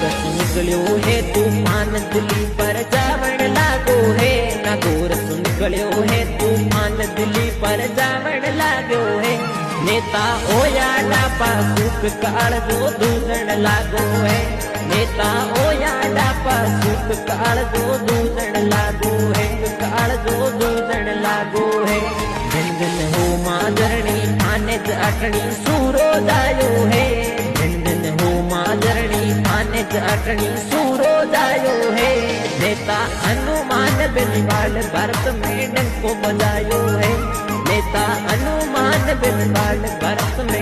गोरस निकलियो है तूफान दिल्ली पर जावण लागो है ना गोरस निकलियो है तूफान दिल्ली पर जावण लागो है नेता ओया डापा सुख काल जो दूसण लागो है नेता ओया डापा सुख काल जो दूसण लागो है काल जो दूसण लागो है दिन दिन हो मादरणी आने अटणी सूरो जायो है दिन दिन हो मादरणी आने अटणी सूरो जायो है नेता हनुमान बिरबाल भरत में डंको बजायो है नेता हनुमान बिरबाल भरत में